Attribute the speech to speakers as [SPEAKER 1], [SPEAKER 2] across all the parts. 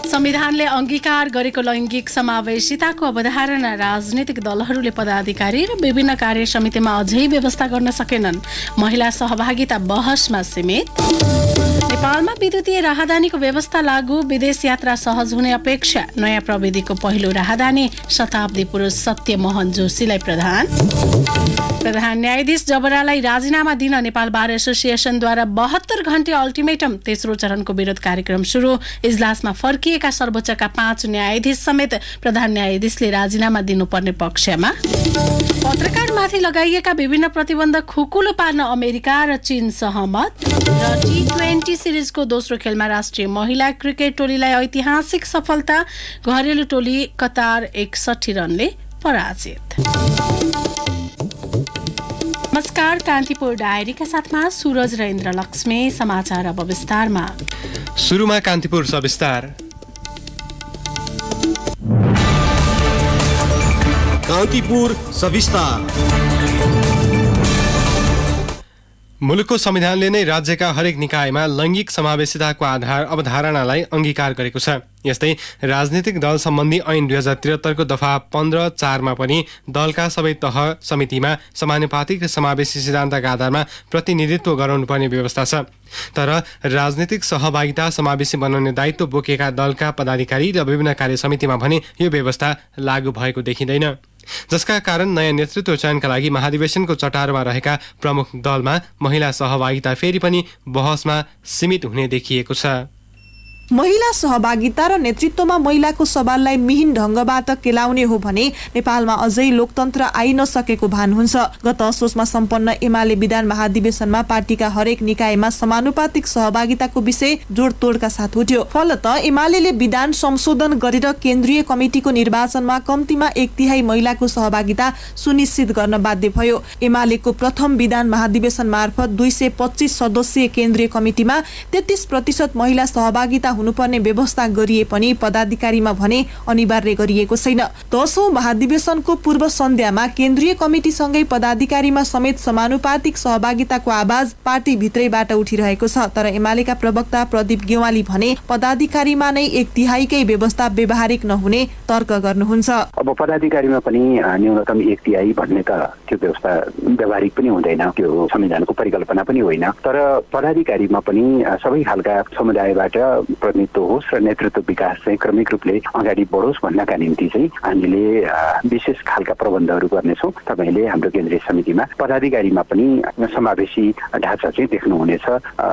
[SPEAKER 1] संविधानले अंगीकार गरेको लैङ्गिक समावेशिताको अवधारणा राजनीतिक दलहरूले पदाधिकारी र विभिन्न कार्य समितिमा अझै व्यवस्था गर्न सकेनन्। महिला सहभागिता बहसमा सीमित। नेपालमा विद्युतीय राहदानीको व्यवस्था लागू, विदेश यात्रा सहज हुने अपेक्षा। नयाँ प्रविधिको पहिलो राहदानी शताब्दी पुरुष सत्यमोहन जोशीलाई प्रधान न्यायाधीश जबरालाई राजीनामा दिन नेपाल बार एसोसिएसनद्वारा 72 घण्टे अल्टिमेटम। तेस्रो चरणको विरोध कार्यक्रम सुरु। इजलासमा फर्किएका सर्वोच्चका 5 न्यायाधीश समेत प्रधान न्यायाधीशले राजीनामा दिनुपर्ने पक्षमा। पत्रकारमाथि लगाइएका विभिन्न प्रतिबन्ध खुकुलो पार्न अमेरिका र चीन सहमत। र T20 सिरिजको दोस्रो खेलमा राष्ट्रिय महिला क्रिकेट टोलीलाई ऐतिहासिक सफलता। घरेलु टोली कतार 61 रनले पराजित। नमस्कार, कान्तिपुर डायरीका साथमा सुरज र इन्द्र लक्ष्मी। समाचार अब विस्तारमा।
[SPEAKER 2] सुरुमा कान्तिपुर सविस्तार।
[SPEAKER 3] कान्तिपुर सविस्तार।
[SPEAKER 2] मुलुकको संविधानले नै राज्यका हरेक निकायमा लैङ्गिक समावेशिताको अवधारणालाई अंगीकार गरेको छ। यस्तै राजनीतिक दल सम्बन्धी ऐन 2073 को दफा 15(4) मा पनि दलका सबै तह समितिमा समानुपातिक समावेशी सिद्धान्तका आधारमा प्रतिनिधित्व गराउनुपर्ने व्यवस्था छ। तर राजनीतिक सहभागिता समावेशी बनाउने दायित्व बोकेका दलका पदाधिकारी र विभिन्न कार्य समितिमा भने यो व्यवस्था लागू भएको देखिँदैन, जसका कारण नयाँ नेतृत्व चयनका लागि महाधिवेशनको चटारमा रहेका प्रमुख दलमा महिला सहभागिता फेरि पनि बहसमा सीमित हुने देखिएको छ।
[SPEAKER 4] महिला सहभागिता र नेतृत्वमा महिलाको सवाललाई मिहिन ढंगबाट केलाउने हो भने नेपालमा अझै लोकतन्त्र आइ नसकेको भान हुन्छ। गत असोजमा सम्पन्न एमाले विधान महाधिवेशनमा पार्टीका हरेक निकायमा समानुपातिक सहभागिताको विषय जोडतोडका साथ उठ्यो। फलत एमाले विधान संशोधन गरेर केन्द्रीय कमिटिको निर्वाचनमा कम्तीमा 1/3 महिलाको सहभागिता सुनिश्चित गर्न बाध्य भयो। एमालेको प्रथम विधान महाधिवेशन मार्फत 225 सदस्यीय केन्द्रीय कमिटिमा 33% महिला सहभागिता हुनुपर्ने व्यवस्था गरिए पनि पदाधिकारीमा भने अनिवार्य गरिएको छैन। 10औं महाधिवेशनको पूर्व सन्ध्यामा केन्द्रीय कमिटिसँगै पदाधिकारीमा समेत समानुपातिक सहभागिताको आवाज पार्टी भित्रैबाट उठिरहेको छ। तर एमालेका प्रवक्ता प्रदीप गेवाली भने पदाधिकारीमा नै 1/3 व्यवस्था व्यवहारिक नहुने तर्क गर्नुहुन्छ।
[SPEAKER 5] अब पदाधिकारीमा पनि न्यूनतम 1/3 भन्ने त त्यो व्यवस्था व्यवहारिक पनि हुँदैन, त्यो संविधानको परिकल्पना पनि होइन। तर पदाधिकारीमा पनि सबै खालका समुदायबाट प्रतिनिधित्व होस् र नेतृत्व विकास चाहिँ क्रमिक रूपले अगाडि बढोस् भन्नका निम्ति चाहिँ हामीले विशेष खालका प्रबन्धहरू गर्नेछौँ। तपाईँले हाम्रो केन्द्रीय समितिमा पदाधिकारीमा पनि समावेशी ढाँचा चाहिँ देख्नुहुनेछ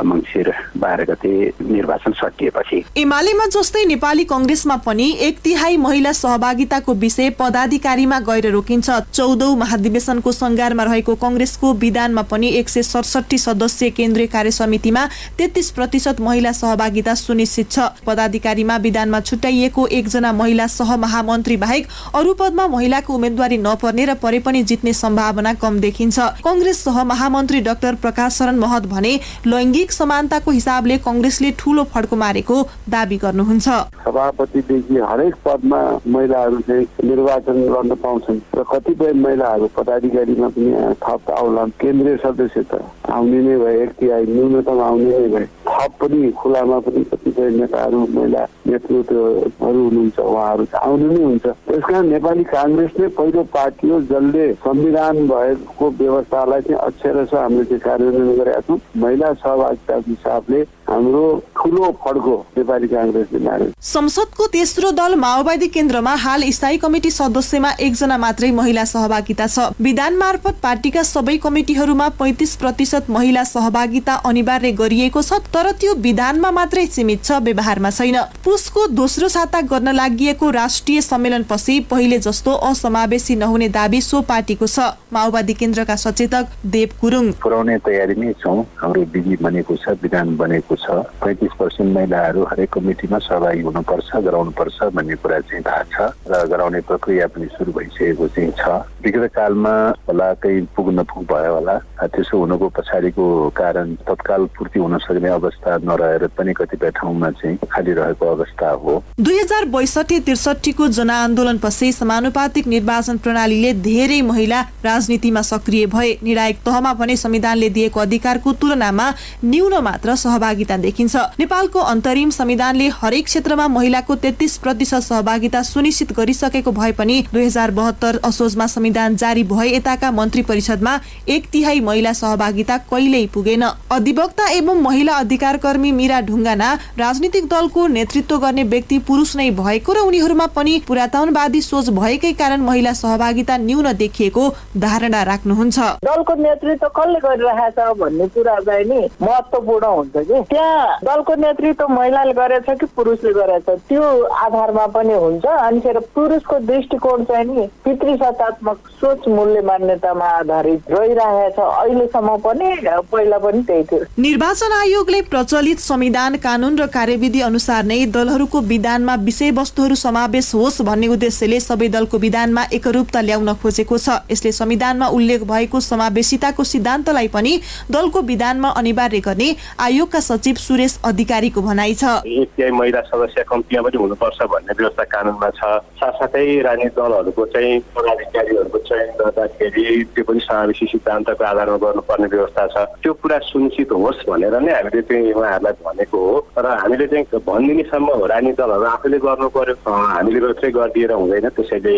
[SPEAKER 5] मङ्सिर 12 गते निर्वाचन सकिएपछि।
[SPEAKER 4] एमालेमा जस्तै नेपाली कांग्रेसमा पनि 1/3 महिला सहभागिताको विषय पदाधिकारीमा गएर रोकिन्छ। 14औं महाधिवेशनको संगारमा रहेको कांग्रेसको विधानमा पनि 167 सदस्यीय केन्द्रीय कार्य समितिमा 33% महिला सहभागिता सुनिश्चित छ। पदाधिकारीमा विधानमा छुट्याइएको 1 जना महिला सहमहामन्त्री बाहेक अरू पदमा महिलाको उम्मेदवारी नपर्ने र परे पनि जित्ने सम्भावना कम देखिन्छ। कांग्रेस सहमहामन्त्री डाक्टर प्रकाश शरण महत भने लैङ्गिक समानताको हिसाबले कांग्रेसले ठूलो फड्को मारेको दाबी गर्नुहुन्छ।
[SPEAKER 6] सभापतिदेखि हरेक पदमा महिलाहरू चाहिँ निर्वाचन गर्न पाउँछन् र कतिपय महिलाहरू पदाधिकारीमा पनि थप आउलान्। केन्द्रीय सदस्य त आउने नै भए 1/3 न्यूनतम आउने नै भए थप पनि खुलामा पनि कतिपय नेताहरू महिला नेतृत्वहरू हुनुहुन्छ, उहाँहरू आउनु नै हुन्छ। त्यसकारण नेपाली कांग्रेसले पहिलो पार्टी हो जसले संविधान भएको व्यवस्थालाई चाहिँ अक्षरशः हामीले चाहिँ कार्यान्वयन गरेका छौँ। महिला सहभागिताको हिसाबले हाम्रो ठूलो फड्को नेपाली कांग्रेसले मार्यो।
[SPEAKER 4] संसदको तेस्रो दल माओवादी केन्द्रमा हाल स्थायी कमिटी सदस्यमा 1 जना मात्रै महिला सहभागिता छ। विधान मार्फत पार्टीका सबै कमिटीहरूमा 35% महिला सहभागिता अनिवार्य गरिएको छ, तर त्यो विधानमा मात्रै सीमित छ, व्यवहारमा छैन। पुसको दोस्रो साता गर्न लागि राष्ट्रिय सम्मेलनपछि पहिले जस्तो असमावेशी नहुने दाबी सो पार्टीको छ। माओवादी केन्द्रका सचेतक देव गुरुङ
[SPEAKER 5] पुर्याउने तयारीमै छौँ। हाम्रो विधि बनेको छ, विधान बनेको छ। 35% महिलाहरू हरेक कमिटीमा सहभागी हुनुपर्छ, गराउनुपर्छ भन्ने कुरा चाहिँ थाहा छ र गराउने प्रक्रिया पनि सुरु भइसकेको चाहिँ छ। विगत कालमा होला कहीँ पुग नपुग भयो होला, त्यसो हुनुको पछाडिको कारण तत्काल पूर्ति हुन सक्ने अवस्था नरहेर पनि कतिपय ठाउँमा चाहिँ खाली रहेको अवस्था हो।
[SPEAKER 4] 2062-63 को जनआन्दोलनपछि समानुपातिक निर्वाचन प्रणालीले धेरै महिला राजनीतिमा सक्रिय भए। निर्णायक तहमा भने संविधानले दिएको अधिकारको तुलनामा न्यून मात्र सहभागिता देखिन्छ। नेपालको अन्तरिम संविधानले हरेक क्षेत्रमा महिलाको 33% सहभागिता सुनिश्चित गरिसकेको भए पनि 2072 असोजमा संविधान जारी भए यताका मन्त्री परिषदमा 1/3 महिला सहभागिता कहिल्यै पुगेन। अधिवक्ता एवं महिला अधिकार कर्मी मीरा ढुङ्गाना राजनीतिक दलको नेतृत्व गर्ने व्यक्ति पुरुष नै भएको र उनीहरूमा पनि पुरातनवादी सोच भएकै कारण महिला सहभागिता न्यून देखिएको धारणा राख्नुहुन्छ।
[SPEAKER 7] दलको नेतृत्व कसले गरिरहेछ भन्ने कुरा चाहिँ नि महत्त्वपूर्ण हुन्छ कि त्यहाँ दलको नेतृत्व महिलाले गरेछ कि पुरुषले गरेछ त्यो आधारमा पनि हुन्छ। अनि फेरि पुरुषको दृष्टिकोण चाहिँ नि पितृसत्तात्मक सोच मूल्य मान्यतामा आधारित रहिरहेछ अहिलेसम्म पनि, पहिला पनि त्यही थियो।
[SPEAKER 4] निर्वाचन आयोगले प्रचलित संविधान, कानून र कार्यविधि अनुसार नै दलहरूको विधानमा विषयवस्तुहरू समावेश होस् भन्ने उद्देश्यले सबै दलको विधानमा एकरूपता ल्याउन खोजेको छ। यसले संविधानमा उल्लेख भएको समावेशिताको सिद्धान्तलाई पनि दलको विधानमा अनिवार्य गर्ने आयोगका सचिव सुरेश अधिकारीको भनाइ छ।
[SPEAKER 8] एक महिला सदस्य कम्तीमा पनि हुनुपर्छ भन्ने व्यवस्था कानूनमा छ। साथसाथै राजनीतिक दलहरूको चाहिँ पदाधिकारीहरूको चयन गर्दाखेरि त्यो पनि समावेशी सिद्धान्तको आधारमा गर्नुपर्ने व्यवस्था छ। त्यो कुरा सुनिश्चित होस् भनेर नै हामीले चाहिँ उहाँहरूलाई भनेको हो र हामीले चाहिँ भनिदिनेसम्म राजनीतिक दलहरू आफैले गर्नु पर्यो, हामीले मात्रै गरिदिएर हुँदैन। त्यसैले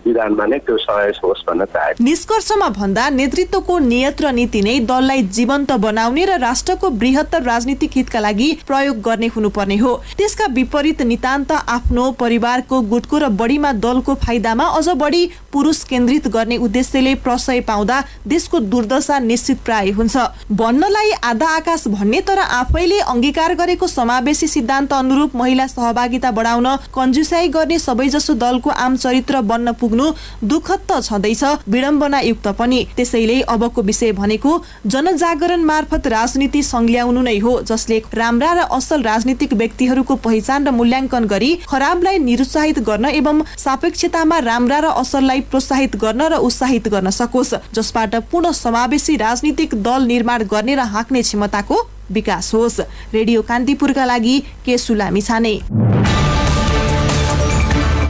[SPEAKER 8] विधानमा नै त्यो समावेश होस् भन्न चाहेको।
[SPEAKER 4] निष्कर्षमा भन्दा नेतृत्वको नियत र नीति नै दललाई जीवन्त बनाउने र राष्ट्रको बृहत्तर राजनीतिक हितका लागि प्रयोग गर्ने हुनुपर्ने हो। त्यसका विपरीत नितान्त आफ्नो परिवारको गुटको र बढीमा दलको फाइदामा अझ बढी पुरुष केन्द्रित गर्ने उद्देश्यले प्रशय पाउँदा देशको दुर्दशा निश्चित प्राय हुन्छ। भन्नलाई आधा आकाश भन्ने तर आफैले अंगीकार गरेको समावेशी सिद्धान्त अनुरूप महिला सहभागिता बढाउन कन्जुसाई गर्ने सबैजसो दलको आम चरित्र बन्न पुग्नु दुःखद त छँदैछ, विडम्बनायुक्त पनि। त्यसैले अबको विषय भनेको जनजागरण मार्फत राजनीति संल्याउनु नै हो, जसले राम्रा र असल राजनीतिक व्यक्तिहरूको पहिचान र मूल्याङ्कन गरी खराबलाई निरुत्साहित गर्न एवं सापेक्षतामा राम्रा र असललाई प्रोत्साहित गर्न र उत्साहित गर्न सकोस्, जसबाट पूर्ण समावेशी राजनीतिक दल निर्माण गर्ने र हाँक्ने क्षमताको विकास होस्। रेडियो कान्तिपुरका लागि केशु लामिछाने।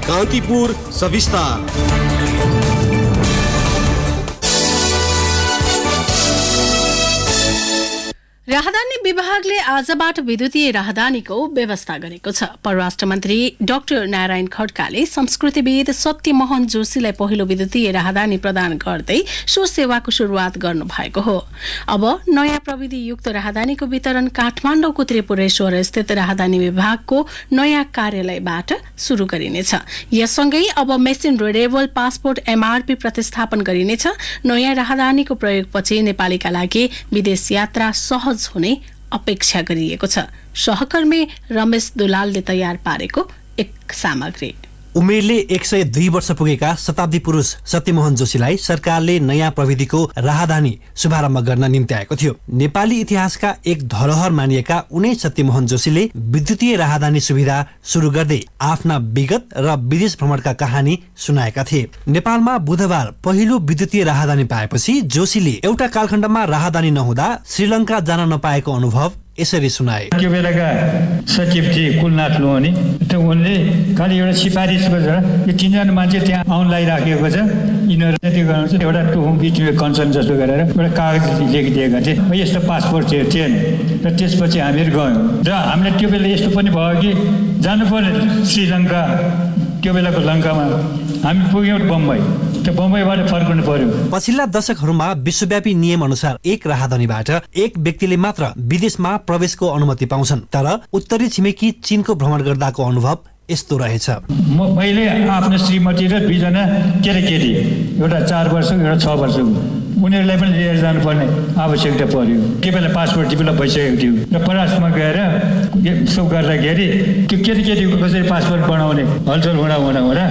[SPEAKER 3] कान्तिपुर सविस्तार।
[SPEAKER 1] राहदानी विभागले आजबाट विद्युतीय राहदानीको व्यवस्था गरेको छ। परराष्ट्र मन्त्री डाक्टर नारायण खड्काले संस्कृतिविद सत्यमोहन जोशीलाई पहिलो विद्युतीय राहदानी प्रदान गर्दै सो सेवाको सुरुवात गर्नु भएको हो। अब नयाँ प्रविधि युक्त राहदानीको वितरण काठमाडौँको त्रिपुरेश्वर स्थित राहदानी विभागको नयाँ कार्यालयबाट सुरु गरिनेछ। यससँगै अब मेसिन रिडेबल पासपोर्ट MRP प्रतिस्थापन गरिनेछ। नयाँ राहदानीको प्रयोगपछि नेपालीका लागि विदेश यात्रा सहज हुने अपेक्षा गरिएको छ। सहकर्मी रमेश दुलालले तयार पारेको एक सामग्री।
[SPEAKER 9] उमेरले 102 वर्ष पुगेका शताब्दी पुरुष सत्यमोहन जोशीलाई सरकारले नयाँ प्रविधिको राहदानी शुभारम्भ गर्न निम्ति आएको थियो। नेपाली इतिहासका एक धरोहर मानिएका उनै सत्यमोहन जोशीले विद्युतीय राहदानी सुविधा सुरु गर्दै आफ्ना विगत र विदेश भ्रमणका कहानी सुनाएका थिए। नेपालमा बुधबार पहिलो विद्युतीय राहदानी पाएपछि जोशीले एउटा कालखण्डमा राहदानी नहुँदा श्रीलङ्का जान नपाएको अनुभव यसरी सुनाए।
[SPEAKER 10] त्यो बेलाका सचिव थिए कुलनाथ लोहनी, त उनले खालि एउटा सिफारिस गरेर यो 3 जना मान्छे त्यहाँ आउन लागिराखेको छ, यिनीहरू त्यति गर्नु चाहिँ एउटा टु बिचमा कन्सर्न जस्तो गरेर एउटा कागज लेखिदिएका थिए। यस्तो पासपोर्ट थिएन र त्यसपछि हामीहरू गयौँ र हामीले त्यो बेला यस्तो पनि भयो कि जानुपर्ने श्रीलङ्का, त्यो बेलाको लङ्कामा हामी पुग्यौँ बम्बई, त्यो बम्बईबाट फर्कनु पर्यो।
[SPEAKER 9] पछिल्ला दशकहरूमा विश्वव्यापी नियम अनुसार एक राहदानीबाट एक व्यक्तिले मात्र विदेशमा प्रवेशको अनुमति पाउँछन्। तर उत्तरी छिमेकी चीनको भ्रमण गर्दाको अनुभव यस्तो रहेछ।
[SPEAKER 10] मैले आफ्नो श्रीमती र 2 जना केटाकेटी, एउटा 4 वर्षको एउटा 6 वर्षको, उनीहरूलाई पनि लिएर जानुपर्ने आवश्यकता पर्यो। के बेला पासपोर्ट डेभलप भइसकेको थियो र परराष्ट्रमा गएर यसो गर्दाखेरि त्यो केटाकेटीको कसरी पासपोर्ट बनाउने हलचल हुँदा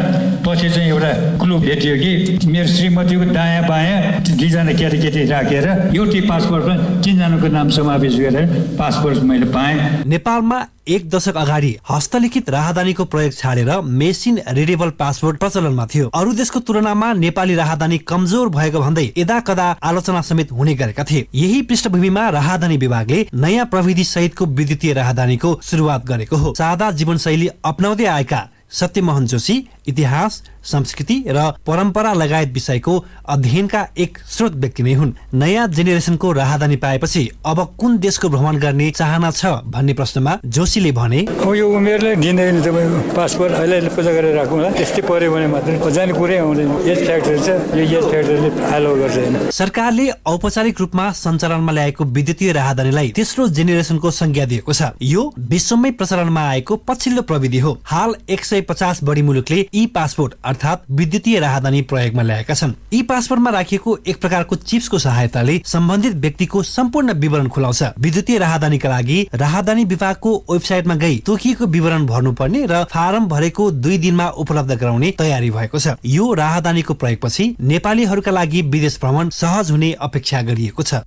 [SPEAKER 10] पछि चाहिँ एउटा क्लु भेटियो कि मेरो श्रीमतीको दायाँ बायाँ 2 जना केटी राखेर एउटै पासपोर्टमा 3 जनाको नाम समावेश गरेर पासपोर्ट मैले पाएँ।
[SPEAKER 9] नेपालमा 1 दशक अगाडि हस्तलिखित राहदानीको प्रयोग छाडेर मेसिन रिडेबल पासपोर्ट प्रचलनमा थियो। अरू देशको तुलनामा नेपाली राहदानी कमजोर भएको भन्दै यदाकदा आलोचना समेत हुने गरेका थिए। यही पृष्ठभूमिमा राहदानी विभागले नयाँ प्रविधि सहितको विद्युतीय राहदानीको सुरुवात गरेको हो। सादा जीवनशैली अपनाउँदै आएका सत्यमोहन जोशी इतिहास, संस्कृति र परम्परा लगायत विषयको अध्ययनका एक स्रोत व्यक्ति नै हुन्। नयाँ जेनेरेसनको राहदानी पाएपछि अब कुन देशको भ्रमण गर्ने चाहना छ भन्ने प्रश्नमा जोशीले भने,
[SPEAKER 10] यो उमेरले दिँदैन तपाईँको पासपोर्ट अहिले पूजा गरेर राखौँला, त्यस्तै पर्यो भने मात्र जाने कुरै आउँदैन। एज फ्याक्टर छ, यो एज फ्याक्टरले एलो गर्दैन।
[SPEAKER 9] सरकारले औपचारिक रूपमा सञ्चालनमा ल्याएको विद्युतीय राहदानीलाई तेस्रो जेनेरेसनको संज्ञा दिएको छ। यो विश्वमै प्रचलनमा आएको पछिल्लो प्रविधि हो। हाल 150 बढी मुलुकले ई पासपोर्ट अर्थात विद्युतीय राहदानी प्रयोगमा ल्याएका छन्। ई पासपोर्टमा राखिएको एक प्रकारको चिप्सको सहायताले सम्बन्धित व्यक्तिको सम्पूर्ण विवरण खुलाउँछ। विद्युतीय राहदानीका लागि राहदानी विभागको वेबसाइटमा गई तोकिएको विवरण भर्नुपर्ने र फारम भरेको 2 दिनमा उपलब्ध गराउने तयारी भएको छ। यो राहदानीको प्रयोगपछि नेपालीहरूका लागि विदेश भ्रमण सहज हुने अपेक्षा गरिएको छ।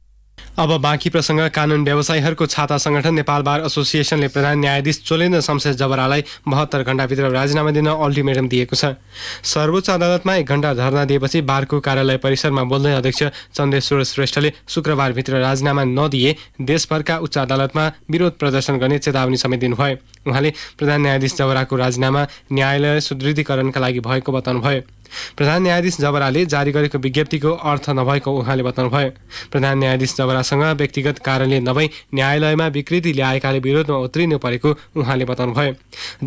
[SPEAKER 2] अब बाँकी प्रसङ्ग। कानुन व्यवसायीहरूको छाता संगठन नेपाल बार एसोसिएसनले प्रधान न्यायाधीश चोलेन्द्र शमशेर जबरालाई 72 घण्टाभित्र राजीनामा दिन अल्टिमेटम दिएको छ। सर्वोच्च अदालतमा 1 घण्टा धरना दिएपछि बारको कार्यालय परिसरमा बोल्दै अध्यक्ष चन्द्रेश्वर श्रेष्ठले शुक्रबारभित्र राजीनामा नदिए देशभरका उच्च अदालतमा विरोध प्रदर्शन गर्ने चेतावनी समेत दिनुभयो। उहाँले प्रधान न्यायाधीश जबराको राजीनामा न्यायालय सुदृढीकरणका लागि भएको बताउनुभयो। प्रधान न्यायाधीश जबराले जारी गरेको विज्ञप्तिको अर्थ नभएको उहाँले बताउनुभयो। प्रधान न्यायाधीश जबरासँग व्यक्तिगत कारणले नभई न्यायालयमा विकृति ल्याएकाले विरोधमा उत्रिनु परेको उहाँले बताउनुभयो।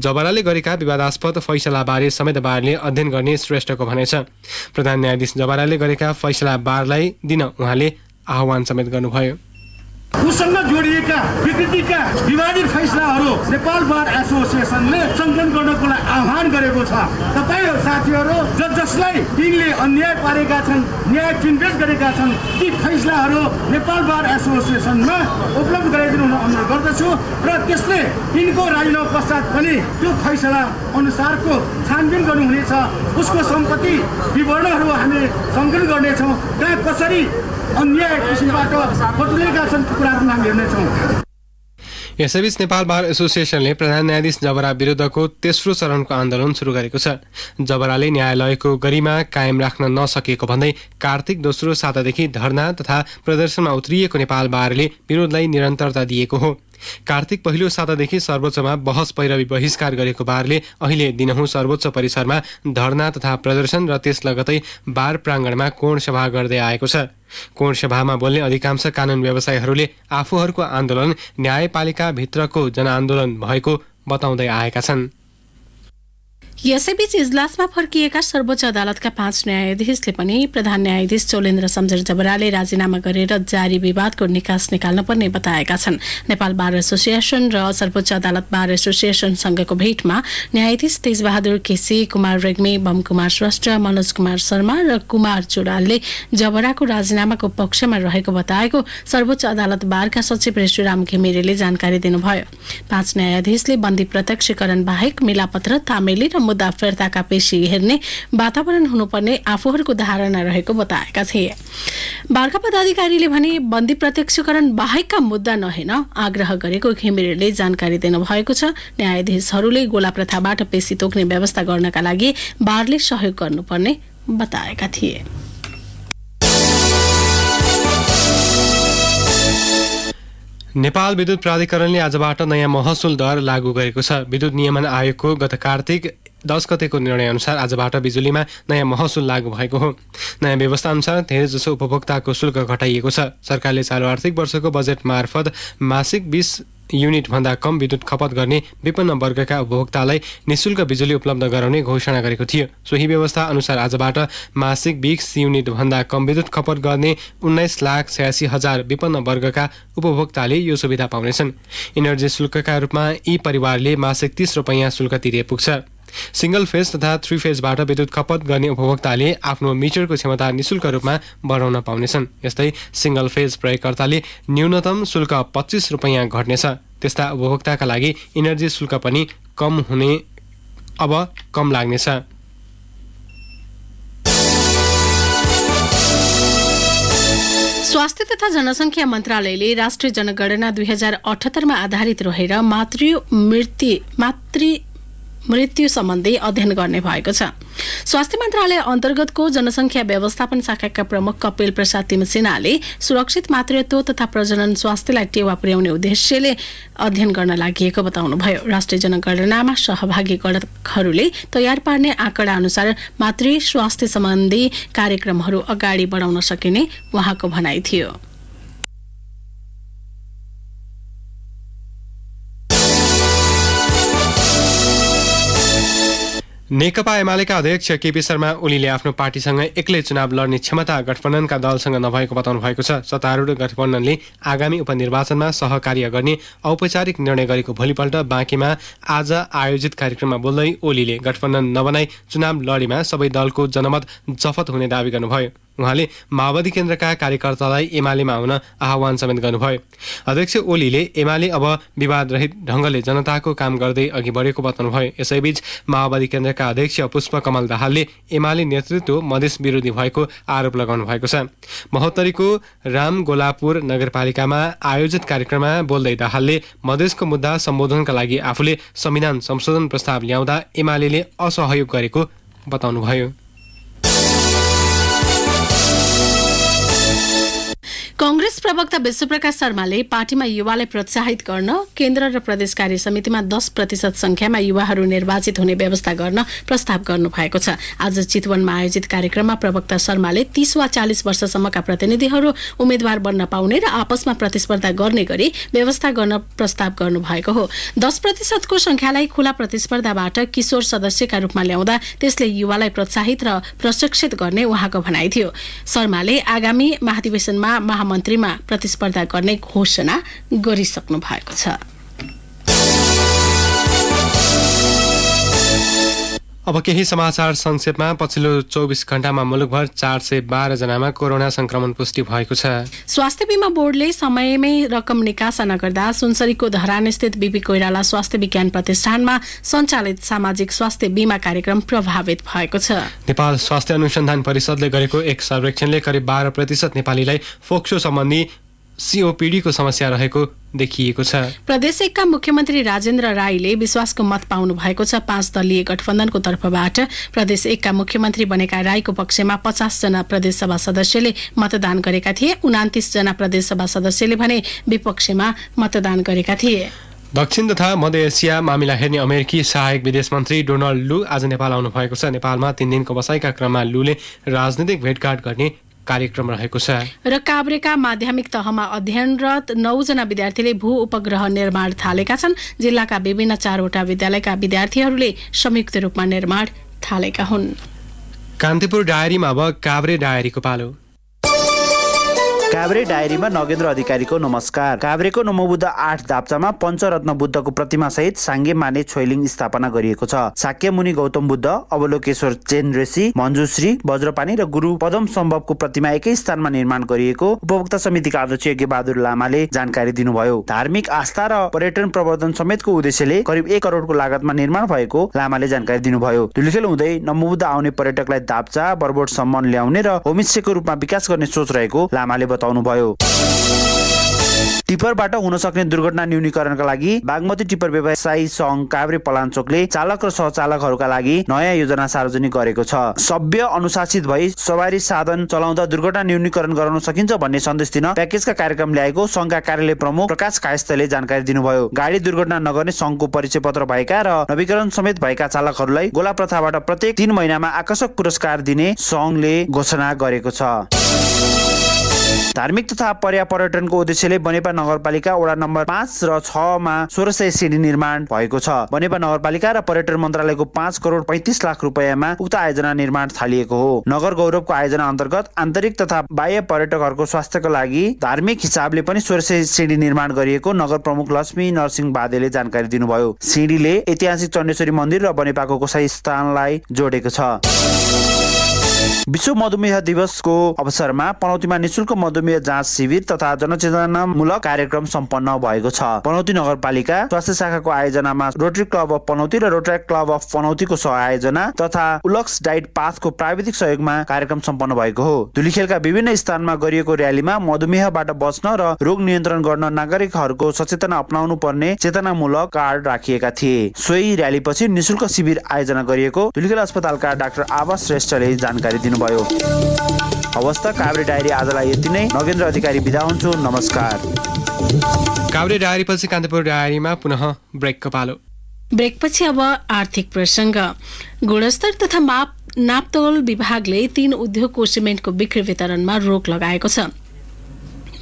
[SPEAKER 2] जबराले गरेका विवादास्पद फैसलाबारे समेत बारले अध्ययन गर्ने श्रेष्ठको भनाइ छ। प्रधान न्यायाधीश जबराले गरेका फैसला बारलाई दिन उहाँले आह्वान समेत गर्नुभयो।
[SPEAKER 11] उसँग जोडिएका विकृतिका विवादित फैसलाहरू नेपाल बार एसोसिएसनले सङ्कलन गर्नको लागि आह्वान गरेको छ। तपाईँ साथीहरू जसलाई यिनले अन्याय पारेका छन्, न्याय किनबेच गरेका छन्, ती फैसलाहरू नेपाल बार एसोसिएसनमा उपलब्ध गराइदिनु हुन अनुरोध गर्दछु र त्यसले यिनको राजीनामा पश्चात पनि त्यो फैसला अनुसारको छानबिन गर्नुहुनेछ। उसको सम्पत्ति विवरणहरू हामी सङ्कलन गर्नेछौँ। कहाँ कसरी अन्याय किसिमबाट बटुलेका छन् त्यो कुराहरू हामी हेर्नेछौँ।
[SPEAKER 2] यसैबीच नेपाल बार एसोसिएसनले प्रधान न्यायाधीश जबरा विरुद्धको तेस्रो चरणको आन्दोलन सुरु गरेको छ। जबराले न्यायालयको गरिमा कायम राख्न नसकेको भन्दै कार्तिक दोस्रो सातादेखि धरना तथा प्रदर्शनमा उत्रिएको नेपाल बारले विरोधलाई निरन्तरता दिएको हो। कार्तिक पहिलो सातादेखि सर्वोच्चमा बहस पैरवी बहिष्कार गरेको बारले अहिले दिनहुँ सर्वोच्च परिसरमा धरना तथा प्रदर्शन र त्यस लगतै बार प्राङ्गणमा कोण सभा गर्दै आएको छ। कोण सभामा बोल्ने अधिकांश कानुन व्यवसायीहरूले आफूहरूको आन्दोलन न्यायपालिका भित्रको जनआन्दोलन भएको बताउँदै आएका छन्।
[SPEAKER 1] यसैबीच इजलासमा फर्किएका सर्वोच्च अदालतका 5 न्यायाधीशले पनि प्रधान न्यायाधीश चोलेन्द्र शमशेर जबराले राजीनामा गरेर जारी विवादको निकास निकाल्न पर्ने बताएका छन्। नेपाल बार एसोसिएसन र सर्वोच्च अदालत बार एसोसिएसनसँगको भेटमा न्यायाधीश तेजबहादुर केसी, कुमार रेग्मी, बम कुमार श्रेष्ठ, मनोज कुमार शर्मा र कुमार चुडालले जबराको राजीनामाको पक्षमा रहेको बताएको सर्वोच्च अदालत बारका सचिव रेशुराम घिमिरेले जानकारी दिनुभयो। 5 न्यायाधीशले बन्दी प्रत्यक्षीकरण बाहेक मिलापत्र, तामेली र मुद्दा फिर्ताका पेशी हेर्ने वातावरण हुनुपर्ने आफूहरूको धारणा रहेको बताएका थिए। बारका पदाधिकारीले भने बन्दी प्रत्यक्षीकरण बाहेकका मुद्दा नहेर्न आग्रह गरेको घिमिरेले जानकारी दिनुभएको छ। न्यायाधीशहरूले गोला प्रथाबाट पेशी तोक्ने व्यवस्था गर्नका लागि बारले सहयोग गर्नुपर्ने बताएका थिए।
[SPEAKER 2] नेपाल विद्युत प्राधिकरणले आजबाट नयाँ महसुल दर लागू गरेको छ। विद्युत नियमन आयोगको गत कार्तिक 10 गतेको निर्णय अनुसार आजबाट बिजुलीमा नयाँ महसुल लागू भएको हो। नयाँ व्यवस्था अनुसार धेरैजसो उपभोक्ताको शुल्क घटाइएको छ। सरकारले चालु आर्थिक वर्षको बजेट मार्फत मासिक 20 युनिट भन्दा कम विद्युत खपत गर्ने विपन्न वर्गका उपभोक्तालाई निःशुल्क बिजुली उपलब्ध गराउने घोषणा गरेको थियो। सोही व्यवस्था अनुसार आजबाट मासिक 20 युनिट भन्दा कम विद्युत खपत गर्ने 19,86,000 विपन्न वर्गका उपभोक्ताले यो सुविधा पाउनेछन्। इनर्जी शुल्कका रूपमा यी परिवारले मासिक 30 रुपैयाँ शुल्क तिरे पुग्छ। सिंगल फेज तथा 3 फेजबाट विद्युत खपत गर्ने उपभोक्ताले आफ्नो मिटरको क्षमता निःशुल्क रूपमा बढाउन पाउनेछन्। यस्तै सिंगल फेज प्रयोगकर्ताले न्यूनतम शुल्क 25 रुपैयाँ घट्नेछ। त्यस्ता उपभोक्ताका लागि इनर्जी शुल्क पनि कम लाग्नेछ।
[SPEAKER 1] स्वास्थ्य तथा जनसङ्ख्या मन्त्रालयले राष्ट्रिय जनगणना 2078 मा आधारित रहेर मृत्यु सम्बन्धी अध्ययन गर्ने भएको छ। स्वास्थ्य मन्त्रालय अन्तर्गतको जनसङ्ख्या व्यवस्थापन शाखाका प्रमुख कपिल प्रसाद तिमसेनाले सुरक्षित मातृत्व तथा प्रजनन स्वास्थ्यलाई टेवा पुर्याउने उद्देश्यले अध्ययन गर्न लागि बताउनुभयो। राष्ट्रिय जनगणनामा सहभागी गणकहरूले तयार पार्ने आँकडा अनुसार मातृ स्वास्थ्य सम्बन्धी कार्यक्रमहरू अगाडि बढाउन सकिने उहाँको भनाइ थियो।
[SPEAKER 2] नेकपा एमालेका अध्यक्ष केपी शर्मा ओलीले आफ्नो पार्टीसँग एक्लै चुनाव लड्ने क्षमता गठबन्धनका दलसँग नभएको बताउनु भएको छ। सत्तारूढ गठबन्धनले आगामी उपनिर्वाचनमा सहकार्य गर्ने औपचारिक निर्णय गरेको भोलिपल्ट बाँकीमा आज आयोजित कार्यक्रममा बोल्दै ओलीले गठबन्धन नबनाई चुनाव लडेमा सबै दलको जनमत जफत हुने दावी गर्नुभयो। उहाँले माओवादी केन्द्रका कार्यकर्तालाई एमालेमा आउन आह्वान समेत गर्नुभयो। अध्यक्ष ओलीले एमाले अब विवादरहित ढङ्गले जनताको काम गर्दै अघि बढेको बताउनुभयो। यसैबीच माओवादी केन्द्रका अध्यक्ष पुष्पकमल दाहालले एमाले नेतृत्व मधेस विरोधी भएको आरोप लगाउनु भएको छ। महोत्तरीको रामगोलापुर नगरपालिकामा आयोजित कार्यक्रममा बोल्दै दाहालले मधेसको मुद्दा सम्बोधनका लागि आफूले संविधान संशोधन प्रस्ताव ल्याउँदा एमालेले असहयोग गरेको बताउनुभयो।
[SPEAKER 1] कांग्रेस प्रवक्ता विश्वप्रकाश शर्माले पार्टीमा युवालाई प्रोत्साहित गर्न केन्द्र र प्रदेश कार्य समितिमा 10% संख्यामा युवाहरू निर्वाचित हुने व्यवस्था गर्न प्रस्ताव गर्नु भएको छ। आज चितवनमा आयोजित कार्यक्रममा प्रवक्ता शर्माले 30 वा 40 वर्षसम्मका प्रतिनिधिहरू उम्मेद्वार बन्न पाउने र आपसमा प्रतिस्पर्धा गर्ने गरी व्यवस्था गर्न प्रस्ताव गर्नु भएको हो। 10% को संख्यालाई खुला प्रतिस्पर्धाबाट किशोर सदस्यका रूपमा ल्याउँदा त्यसले युवालाई प्रोत्साहित र प्रशिक्षित गर्ने उहाँको भनाइ थियो। शर्माले आगामी महाधिवेशनमा मन्त्रीमा प्रतिस्पर्धा गर्ने घोषणा गरिसक्नु भएको छ।
[SPEAKER 2] अब केही समाचार संक्षेपमा। पछिल्लो 24 घण्टामा मुलुकभर 412 जनामा कोरोना संक्रमण पुष्टि भएको छ।
[SPEAKER 1] स्वास्थ्य बीमा बोर्डले समयमै रकम निकासा नगर्दा सुनसरीको धरानस्थित बीपी कोइराला स्वास्थ्य विज्ञान प्रतिष्ठानमा सञ्चालित सामाजिक स्वास्थ्य बीमा कार्यक्रम प्रभावित भएको छ।
[SPEAKER 2] नेपाल स्वास्थ्य अनुसन्धान परिषदले गरेको एक सर्वेक्षणले करिब 12% नेपालीलाई फोक्सो सम्बन्धी सीओपीडीको समस्या रहेको देखिएको छ।
[SPEAKER 1] प्रदेश 1 का मुख्यमन्त्री राजेन्द्र राईले विश्वासको मत पाउनु भएको छ। 5 दलीय गठबन्धनको तर्फबाट प्रदेश 1 का मुख्यमन्त्री बनेका राईको पक्षमा 50 जना प्रदेशसभा सदस्यले मतदान गरेका थिए। 29 जना प्रदेशसभा सदस्यले भने विपक्षमा मतदान गरेका थिए।
[SPEAKER 2] दक्षिण तथा मध्य एसिया मामिला हेर्ने अमेरिकी सहायक विदेश मन्त्री डोनाल्ड लू आज नेपाल आउनु भएको छ। नेपालमा 3 दिनको बसाइका क्रममा लूले राजनीतिक भेटघाट गर्ने कार्यक्रम रहेको छ।
[SPEAKER 1] र काभ्रेका माध्यमिक तहमा अध्ययनरत 9 जना विद्यार्थीले भू उपग्रह निर्माण थालेका छन्। जिल्लाका विभिन्न 4वटा विद्यालयका विद्यार्थीहरूले संयुक्त रूपमा निर्माण थालेका हुन्।
[SPEAKER 2] कान्तिपुर डायरीमा अब काभ्रे डायरीको पालो।
[SPEAKER 12] काभ्रे डायरीमा नगेन्द्र अधिकारीको नमस्कार। काभ्रेको नमोबुद्ध 8 दाप्चामा पञ्चरत्न बुद्धको प्रतिमा सहित साङ्गे माने छोइलिङ स्थापना गरिएको छ। शाक्य मुनि गौतम बुद्ध, अवलोकेश्वर चेन ऋषि, मञ्जुश्री, वज्रपानी र गुरु पदम सम्भवको प्रतिमा एकै स्थानमा निर्माण गरिएको उपभोक्ता समितिका अध्यक्ष यज्ञ बहादुर लामाले जानकारी दिनुभयो। धार्मिक आस्था र पर्यटन प्रवर्धन समेतको उद्देश्यले करिब 1 करोडको लागतमा निर्माण भएको लामाले जानकारी दिनुभयो। धुलिखेल हुँदै नमोबुद्ध आउने पर्यटकलाई दाप्चा बरबोटसम्म ल्याउने र होमस्टेको रूपमा विकास गर्ने सोच रहेको लामाले बताउनुभयो। टिपरबाट हुन सक्ने दुर्घटना न्यूनीकरणका लागि बागमती टिपर व्यवसायी संघ काभ्रे पलाञ्चोकले चालक र सहचालकहरूका लागि नयाँ योजना सार्वजनिक गरेको छ। सभ्य अनुशासित भई सवारी साधन चलाउँदा दुर्घटना न्यूनीकरण गराउन सकिन्छ भन्ने सन्देश दिन प्याकेजका कार्यक्रम ल्याएको संघका कार्यालय प्रमुख प्रकाश कायस्थले जानकारी दिनुभयो। गाडी दुर्घटना नगर्ने संघको परिचय पत्र भएका र नवीकरण समेत भएका चालकहरूलाई गोला प्रथाबाट प्रत्येक 3 महिनामा आकर्षक पुरस्कार दिने संघले घोषणा गरेको छ। धार्मिक तथा पर्यटनको उद्देश्यले बनेपा नगरपालिका वडा नम्बर 5 र 6 मा 1600 सिडी निर्माण भएको छ। बनेपा नगरपालिका र पर्यटन मन्त्रालयको 5 करोड 35 लाख रुपैयाँमा उक्त आयोजना निर्माण थालिएको हो। नगर गौरवको आयोजना अन्तर्गत आन्तरिक तथा बाह्य पर्यटकहरूको स्वास्थ्यको लागि धार्मिक हिसाबले पनि 1600 सिडी निर्माण गरिएको नगर प्रमुख लक्ष्मी नरसिंह बादेले जानकारी दिनुभयो। सिडीले ऐतिहासिक चण्डेश्वरी मन्दिर र बनेपाको गोसाई स्थानलाई जोडेको छ। विश्व मधुमेह दिवसको अवसरमा पनौतीमा निशुल्क मधुमेह जाँच शिविर तथा जनचेतनामूलक कार्यक्रम सम्पन्न भएको छ। पनौती नगरपालिका स्वास्थ्य शाखाको आयोजनामा रोटरी क्लब अफ पनौती र रोटरी क्लब अफ पनौतीको सहआयोजना तथा उलक्स डाइट पाथको प्राविधिक सहयोगमा कार्यक्रम सम्पन्न भएको हो। धुलीखेलका विभिन्न स्थानमा गरिएको र्यालीमा मधुमेहबाट बच्न र रोग नियन्त्रण गर्न नागरिकहरूको सचेतना अपनाउनु पर्ने चेतनामूलक कार्ड राखिएका थिए। सोही र्यालीपछि निशुल्क शिविर आयोजना गरिएको धुलीखेल अस्पतालका डाक्टर आवास श्रेष्ठले जानकारी दिनुभयो। हवस् त काभ्रे डायरी आजलाई यति नै। नगेन्द्र अधिकारी बिदा हुन्छु। नमस्कार।
[SPEAKER 2] काभ्रे डायरी पछि कान्तिपुर डायरीमा पुनः ब्रेकको पालो।
[SPEAKER 1] ब्रेकपछि अब आर्थिक प्रसङ्ग। गुणस्तर तथा नापतोल विभागले 3 उद्योगको सिमेन्टको बिक्री वितरणमा रोक लगाएको छ।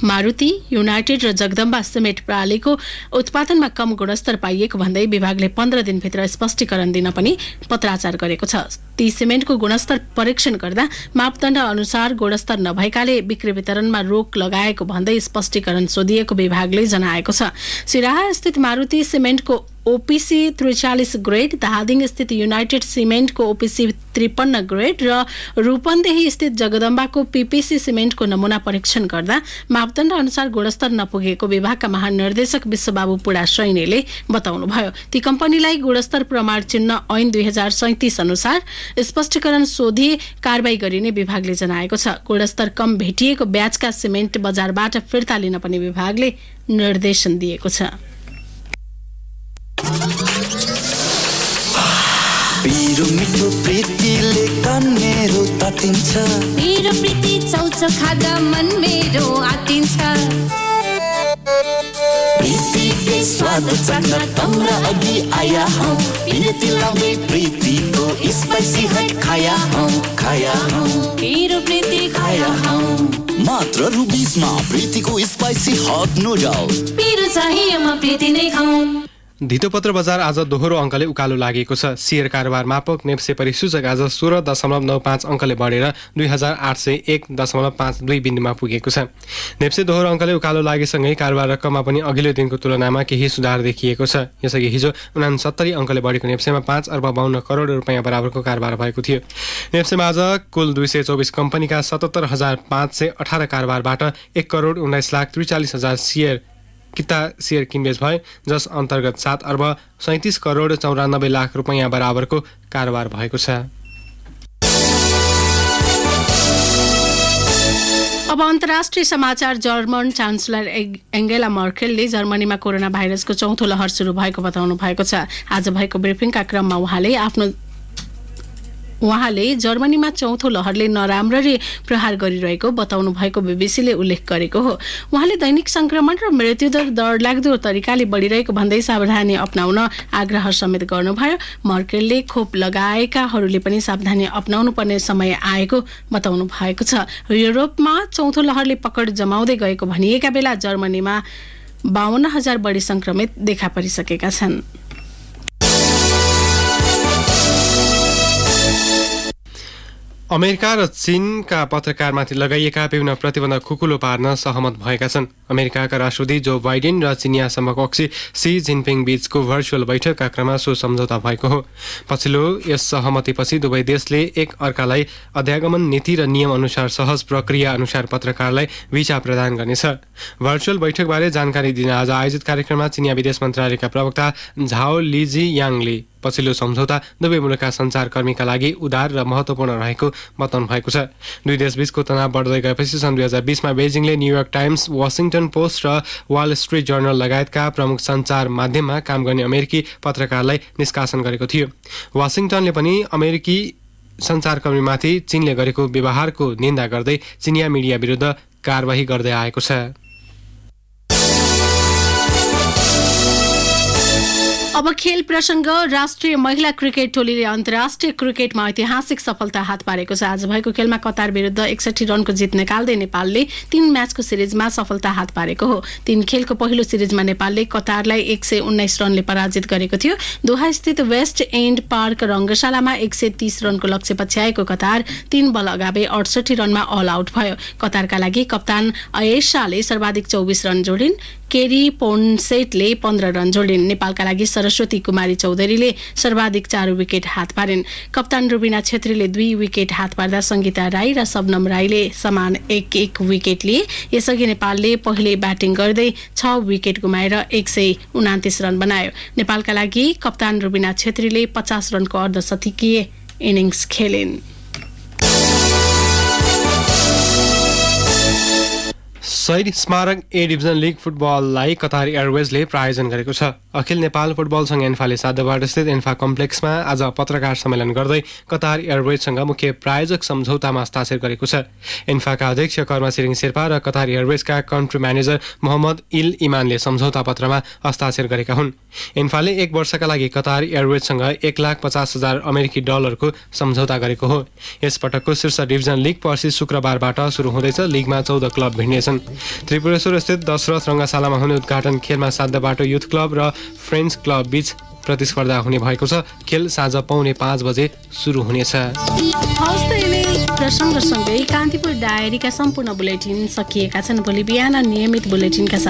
[SPEAKER 1] मारुति, युनाइटेड र जगदम्बा सिमेन्ट प्रणालीको उत्पादनमा कम गुणस्तर पाइएको भन्दै विभागले 15 दिनभित्र स्पष्टीकरण दिन पनि पत्राचार गरेको छ। ती सिमेन्टको गुणस्तर परीक्षण गर्दा मापदण्ड अनुसार गुणस्तर नभएकाले बिक्री वितरणमा रोक लगाएको भन्दै स्पष्टीकरण सोधिएको विभागले जनाएको छ। सिराहा स्थित मारुति सिमेन्टको ओपीसी 43 ग्रेड, धादिङ स्थित युनाइटेड सिमेन्टको ओपीसी 53 ग्रेड र रूपन्देही स्थित जगदम्बाको पीपीसी सिमेन्टको नमूना परीक्षण गर्दा मापदण्ड अनुसार गुणस्तर नपुगेको विभागका महानिर्देशक विश्वबाबु पुडा सैनीले बताउनुभयो। ती कम्पनीलाई गुणस्तर प्रमाण चिन्ह ऐन 2037 अनुसार स्पष्टीकरण सोधी कारबाही गरिने विभागले जनाएको छ। गुणस्तर कम भेटिएको ब्याजका सिमेन्ट बजारबाट फिर्ता लिन पनि विभागले निर्देशन दिएको छ।
[SPEAKER 13] मेरो मिठो प्रीतिले कान मेरो तातिन्छ, मेरो प्रीति चौचो खादा मन मेरो आतिन्छ। प्रीतिकै स्वाद चाख्न तम्रा अघि आया हौ, प्रीति लाउँदै प्रीतिको स्पाइसी हट खाया हौ, खाया हौ। मेरो प्रीति खाया हौ। मात्र रु 20 मा प्रीतिको स्पाइसी हट नुडल। मेरो चाहिए म प्रीति नै खाऊ।
[SPEAKER 2] धितोपत्र बजार आज दोहोरो अङ्कले उकालो लागेको छ। शेयर कारोबार मापक नेप्से परिसूचक आज 16.95 अङ्कले बढेर 2801.52 बिन्दुमा पुगेको छ। नेप्से दोहोरो अङ्कले उकालो लागेसँगै कारोबार रकममा पनि अघिल्लो दिनको तुलनामा केही सुधार देखिएको छ। यसअघि हिजो 69 अङ्कले बढेको नेप्सेमा 5 अर्ब 52 करोड रुपियाँ बराबरको कारोबार भएको थियो। नेप्सेमा आज कुल 224 कम्पनीका 77,518 कारोबारबाट 1 करोड 19,43,000 शेयर किनबेच भए, जस अन्तर्गत 7 अर्ब 37 करोड 94 लाख रुपियाँ बराबरको कारोबार भएको छ।
[SPEAKER 1] अब अन्तर्राष्ट्रिय समाचार। जर्मन चान्सलर एङ्गेला मर्केलले जर्मनीमा कोरोना भाइरसको चौथो लहर सुरु भएको बताउनु भएको छ। आज भएको ब्रिफिङका क्रममा उहाँले जर्मनीमा चौथो लहरले नराम्ररी प्रहार गरिरहेको बताउनु भएको बीबीसीले उल्लेख गरेको हो। उहाँले दैनिक संक्रमण र मृत्युदर डरलाग्दो तरिकाले बढिरहेको भन्दै सावधानी अपनाउन आग्रह समेत गर्नुभयो। मर्केलले खोप लगाएकाहरूले पनि सावधानी अपनाउनु पर्ने समय आएको बताउनु भएको छ। युरोपमा चौथो लहरले पकड जमाउँदै गएको भनिएका बेला जर्मनीमा 52,000 बढी संक्रमित देखा परिसकेका छन्।
[SPEAKER 2] अमेरिका र चीनका पत्रकारमाथि लगाइएका विभिन्न प्रतिबन्ध खुकुलो पार्न सहमत भएका छन्। अमेरिकाका राष्ट्रपति जो बाइडेन र चिनिया समकक्षी सी जिनपिङ बीचको भर्चुअल बैठकका क्रममा सो सम्झौता भएको हो। पछिल्लो यस सहमतिपछि दुवै देशले एक अर्कालाई अध्यागमन नीति र नियम अनुसार सहज प्रक्रिया अनुसार पत्रकारलाई भिसा प्रदान गर्नेछ। भर्चुअल बैठकबारे जानकारी दिन आज आयोजित कार्यक्रममा चिनिया विदेश मन्त्रालयका प्रवक्ता झाओ लिजी याङले पछिल्लो सम्झौता दुवै मुलुकका सञ्चारकर्मीका लागि उदार र महत्त्वपूर्ण रहेको बताउनु भएको छ। दुई देशबीचको तनाव बढ्दै गएपछि सन् 2020 मा बेजिङले न्युयोर्क टाइम्स, वाशिङटन पोस्ट र वाल स्ट्रिट जर्नल लगायतका प्रमुख सञ्चार माध्यममा काम गर्ने अमेरिकी पत्रकारलाई निष्कासन गरेको थियो। वाशिङटनले पनि अमेरिकी सञ्चारकर्मीमाथि चीनले गरेको व्यवहारको निन्दा गर्दै चिनिया मिडिया विरुद्ध कारबाही गर्दै आएको छ।
[SPEAKER 1] अब खेल प्रसङ्ग। राष्ट्रिय महिला क्रिकेट टोलीले अन्तर्राष्ट्रिय क्रिकेटमा ऐतिहासिक सफलता हात पारेको छ। आज भएको खेलमा कतार विरुद्ध 61 रनको जित निकाल्दै नेपालले 3 म्याचको सिरिजमा सफलता हात पारेको हो। 3 खेलको पहिलो सिरिजमा नेपालले कतारलाई 119 रनले पराजित गरेको थियो। दोहा स्थित वेस्ट एन्ड पार्क रङ्गशालामा 130 रनको लक्ष्य पछ्याएको कतार 3 बल अगावै 68 रनमा अल आउट भयो। कतारका लागि कप्तान अयेशाले सर्वाधिक 24 रन जोडिन्। केरी पोन्सेटले 15 रन जोडिन्। नेपालका लागि सरस्वती कुमारी चौधरीले सर्वाधिक 4 विकेट हात पारिन्। कप्तान रुबिना छेत्रीले 2 विकेट हात पार्दा संगीता राई र शबनम राईले समान 1-1 विकेट लिए। यसअघि नेपालले पहिले ब्याटिङ गर्दै 6 विकेट गुमाएर 129 रन बनायो। नेपालका लागि कप्तान रुबिना छेत्रीले 50 रनको अर्धशतकीय इनिङ्स खेलिन्।
[SPEAKER 2] शहीद स्मारक ए डिभिजन लिग फुटबललाई कतार एयरवेजले प्रायोजन गरेको छ। अखिल नेपाल फुटबल संघ एन्फाले साधुबाट स्थित एन्फा कम्प्लेक्समा आज पत्रकार सम्मेलन गर्दै कतार एयरवेजसँग मुख्य प्रायोजक सम्झौतामा हस्ताक्षर गरेको छ। एन्फाका अध्यक्ष कर्मा छिरिङ शेर्पा र कतार एयरवेजका कन्ट्री म्यानेजर मोहम्मद इल इमानले सम्झौता पत्रमा हस्ताक्षर गरेका हुन्। एन्फाले 1 वर्षका लागि कतार एयरवेजसँग $1,50,000 अमेरिकी डलरको सम्झौता गरेको हो। यस पटकको शीर्ष डिभिजन लिग पर्सि शुक्रबारबाट सुरु हुँदैछ। लिगमा 14 क्लब भिड्नेछन्। त्रिपुरेश्वर स्थित दशरथ रङ्गशालामा हुने उद्घाटन खेलमा साध्यबाट युथ क्लब र फ्रेन्च क्लब बीच प्रतिस्पर्धा हुने भएको छ। खेल साँझ 4:45 बजे सुरु हुनेछ।
[SPEAKER 1] प्रसङ्गसँगै कान्तिपुर डायरीका सम्पूर्ण बुलेटिन सकिएका छन्। भोलि बिहान नियमित बुलेटिनका